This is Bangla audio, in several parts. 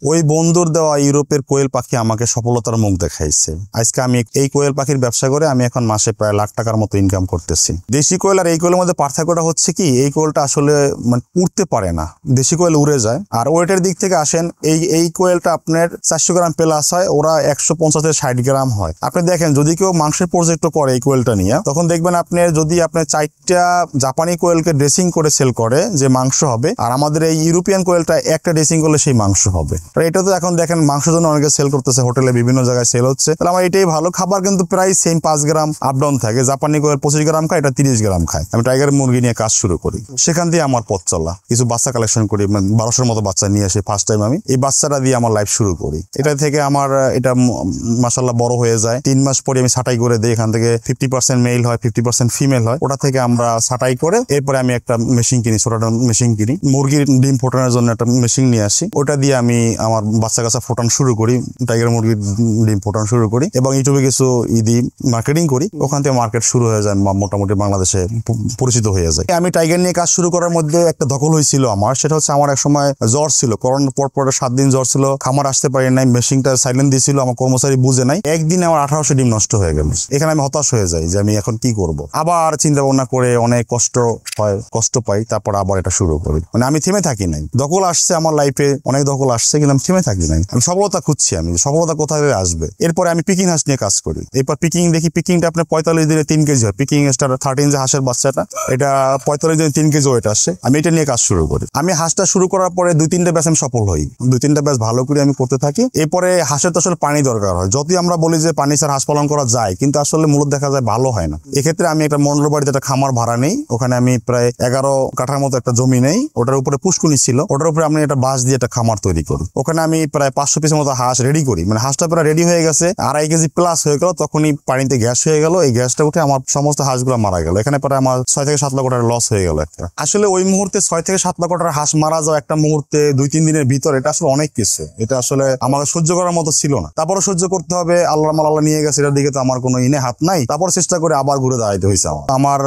ওই বন্ধুর দেওয়া ইউরোপের কোয়েল পাখি আমাকে সফলতার মুখ দেখাইছে। আজকে আমি এই কোয়েল পাখির ব্যবসা করে আমি এখন মাসে প্রায় লাখ টাকার মতো ইনকাম করতেছি। দেশি কোয়েল আর এই কোয়েলের মধ্যে পার্থক্যটা হচ্ছে কি, এই কোয়েলটা আসলে মানে উড়তে পারে না, দেশি কোয়েল উড়ে যায়। আর ওয়েটের দিক থেকে আসেন, এই কোয়েলটা আপনার 400 গ্রাম প্লাস হয়, ওরা 150 থেকে 60 গ্রাম হয়। আপনি দেখেন যদি কেউ মাংসের প্রজেক্ট করে এই কোয়েলটা নিয়ে, তখন দেখবেন আপনি যদি আপনার 4টা জাপানি কোয়েলকে ড্রেসিং করে সেল করে যে মাংস হবে, আর আমাদের এই ইউরোপিয়ান কোয়েলটা একটা ড্রেসিং করলে সেই মাংস হবে। এটা তো এখন দেখেন মাংসের জন্য অনেকে সেল করতেছে, হোটেলে বিভিন্ন জায়গায় সেল হচ্ছে। তাহলে আমার এটাই ভালো। খাবার কিন্তু প্রায় সেম 5 গ্রাম আপ ডাউন থাকে। জাপানি কোয়েল 25 গ্রাম খায়, এটা 30 গ্রাম খায়। আমি টাইগার মুরগি নিয়ে কাজ শুরু করি, সেখান দিয়ে আমার পথ চলা। কিছু বাচ্চা কালেকশন করি, 1200-র মতো বাচ্চা নিয়ে আসি ফার্স্ট টাইম। আমি এই বাচ্চাটা দিয়ে আমার লাইফ শুরু করি। এটা থেকে আমার এটা মাশাআল্লাহ বড় হয়ে যায়। 3 মাস পরে আমি ছাঁটাই করে দিই। এখান থেকে 50% মেল হয়, 50% ফিমেল হয়। ওটা থেকে আমরা ছাঁটাই করে এরপরে আমি একটা মেশিন কিনি, ছোট মেশিন কিনি। মুরগির ডিম ফোটানোর জন্য একটা মেশিন নিয়ে আসি। ওটা দিয়ে আমি আমার বাচ্চা কাচ্চা ফোটানো শুরু করি, টাইগার মুরগির ডিম ফোটানো শুরু করি এবং ইউটিউবে কিছু মার্কেটিং করি। ওখান থেকে মার্কেট শুরু হয়ে যায়, মোটামুটি বাংলাদেশে পরিচিত হয়ে যায়। আমি টাইগার নিয়ে কাজ শুরু করার মধ্যে একটা দখল হয়েছিল আমার, সেটা হচ্ছে আমার এক সময় জ্বর ছিল, করোনার পর 7 দিন জ্বর ছিল, খামার আসতে পারি নাই, মেশিনটা সাইলেন্ট দিয়েছিল, আমার কর্মচারী বুঝে নাই। একদিনে আমার 1800 ডিম নষ্ট হয়ে গেল। এখানে আমি হতাশ হয়ে যাই যে আমি এখন কি করব। আবার চিন্তা ভাবনা করে অনেক কষ্ট পাই, তারপর আবার এটা শুরু করি। মানে আমি থেমে থাকি নাই। দখল আসছে আমার লাইফে, অনেক দখল আসছে, কিন্তু আমি থেমে থাকি নাই। আমি সফলতা খুঁজছি, আমি সফলতা কোথায় আসবে। এরপরে আমি পিকিং হাঁস নিয়ে কাজ করি। এরপর পিকিং দেখি, পিকিংটা আপনার 45 দিনে 3 কেজি হয়। পিকিং স্টার 13 যে হাঁসের বাচ্চাটা, এটা 45 দিনে 3 কেজি ওয়েট আসে। আমি এটা নিয়ে কাজ শুরু করি। আমি হাঁসটা শুরু করার পরে 2-3টা ব্যাচ আমি সফল হই। 2-3টা ব্যাচ ভালো করে আমি করতে থাকি। এরপরে হাঁসের তো আসলে পানি দরকার হয়। যতই আমরা বলি যে পানি ছাড়া হাঁস পালন করা যায়, কিন্তু আসলে মূলত দেখা যায় ভালো হয় না। এক্ষেত্রে আমি একটা মন্ডল বাড়িতে একটা খামার ভাড়া নেই। ওখানে আমি প্রায় 11 কাঠার মতো একটা জমি নেই। ওটার উপরে পুষ্কুনি ছিল, ওটার উপরে আমি একটা বাঁশ দিয়ে একটা খামার তৈরি করি। ওখানে আমি প্রায় 500 পিসের মতো হাঁস রেডি করি। মানে হাঁসটা প্রায় রেডি হয়ে গেছে, 2.5 কেজি প্লাস হয়ে গেল। তখনই পানিতে গ্যাস হয়ে গেল। এই গ্যাসটা উঠে আমার সমস্ত হাঁসগুলো মারা গেল। এখানে প্রায় আমার 6 থেকে 7 লক্ষ টাকার লস হয়ে গেল একটা। আসলে ওই মুহূর্তে 6 থেকে 7 লক্ষ টাকার হাঁস মারা যাওয়া একটা মুহূর্তে 2-3 দিনের ভিতর, এটা আসলে অনেক কিছু। এটা আসলে আমাকে সহ্য করার মতো ছিল না। তারপরে সহ্য করতে হবে, আল্লাহ নিয়ে গেছে, এটার দিকে তো আমার কোনো হাত নাই। তারপর চেষ্টা করে আবার ঘুরে দাঁড়াইতে হয়েছে। আমার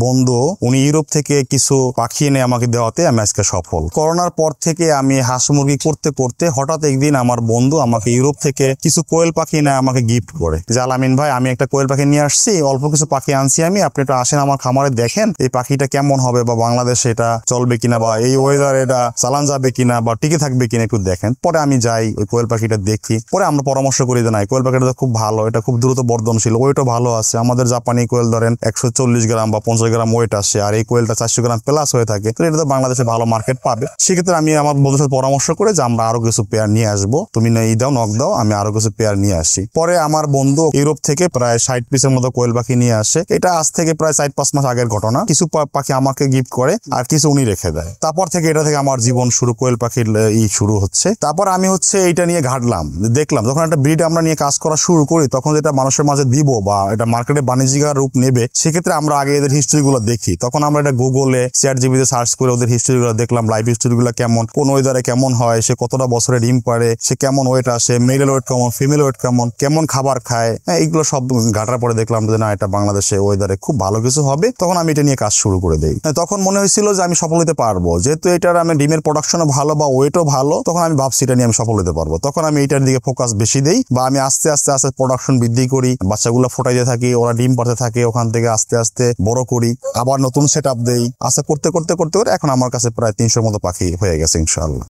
বন্ধু উনি ইউরোপ থেকে কিছু পাখি এনে আমাকে দেওয়াতে আমি আজকে সফল। করোনার পর থেকে আমি হাঁস মুরগি করতে করতে হঠাৎ একদিন আমার বন্ধু আমাকে ইউরোপ থেকে কিছু কোয়েল পাখি এনে আমাকে গিফট করে যে, আলামিন ভাই, আমি একটা কোয়েল পাখি নিয়ে আসছি, অল্প কিছু পাখি আনছি আমি, আপনি একটু আসেন আমার খামারে দেখেন এই পাখিটা কেমন হবে, বা বাংলাদেশে এটা চলবে কিনা, বা এই ওয়েদার এটা চালান যাবে কিনা, বা টিকে থাকবে কিনা, একটু দেখেন। পরে আমি যাই, ওই কোয়েল পাখিটা দেখি। পরে আমরা পরামর্শ করি যে না, কোয়েল পাখিটা তো খুব ভালো, এটা খুব দ্রুত বর্ধনশীল, ওয়েটও ভালো আছে। আমাদের জাপানি কোয়েল ধরেন 140 গ্রাম বা 50 গ্রাম ওয়েট আসে, আর এই কোয়েলটা 400 গ্রাম প্লাস হয়ে থাকে। তো এটা তো বাংলাদেশে ভালো মার্কেট পাবে। সেক্ষেত্রে আমি আমার বন্ধুর সাথে পরামর্শ করে যে আমরা আরো কিছু পেয়ার নিয়ে আসবো, তুমি নক দাও, আমি আরো কিছু পেয়ার নিয়ে আসি। পরে আমার বন্ধু ইউরোপ থেকে প্রায় 60 পিসের মতো কোয়েল পাখি নিয়ে আসে। এটা আজ থেকে প্রায় 4-5 মাস আগের ঘটনা। কিছু পাখি আমাকে গিফট করে আর কিছু উনি রেখে দেয়। তারপর থেকে এটা থেকে আমার জীবন শুরু, কোয়েল পাখির শুরু হচ্ছে। তারপর আমি এটা নিয়ে ঘাটলাম, দেখলাম যখন একটা ব্রিড আমরা নিয়ে কাজ করা শুরু করি, তখন যেটা মানুষের মাঝে দিব বা এটা মার্কেটে বাণিজ্যিক রূপ নেবে, সেক্ষেত্রে আমরা আগে এদের হিস্ট্রি গুলো দেখি। তখন আমরা এটা গুগলে ChatGPT সার্চ করে ওদের হিস্ট্রি গুলো দেখলাম, লাইফ হিস্ট্রি গুলো কেমন, কোন ওয়েদারে কেমন হয়, সে কতটা বছরে ডিম পারে, সে কেমন ওয়েট আসে, মেল ওয়েট কেমন, ফিমেল ওয়েট কেমন খাবার খায়, এইগুলো সব ঘাটার পরে দেখলাম যে না, এটা বাংলাদেশে ওয়েদারে খুব ভালো কিছু হবে। তখন আমি এটা নিয়ে কাজ শুরু করে দিই। তখন মনে হয়েছিল যে আমি সফল হতে পারবো, যেহেতু এটার আমি ডিমের প্রোডাকশনও ভালো বা ওয়েটও ভালো। তখন আমি ভাবছি এটা নিয়ে আমি সফল হতে পারবো। তখন আমি এটার দিকে ফোকাস বেশি দেই, বা আমি আস্তে আস্তে প্রোডাকশন বৃদ্ধি করি, বাচ্চাগুলো ফোটাইতে থাকি, ওরা ডিম পাড়তে থাকে, ওখান থেকে আস্তে আস্তে বড় করি, আবার নতুন সেট আপ দেই। আস্তে করতে করতে এখন আমার কাছে প্রায় 300 মতো পাখি হয়ে গেছে ইনশাআল্লাহ।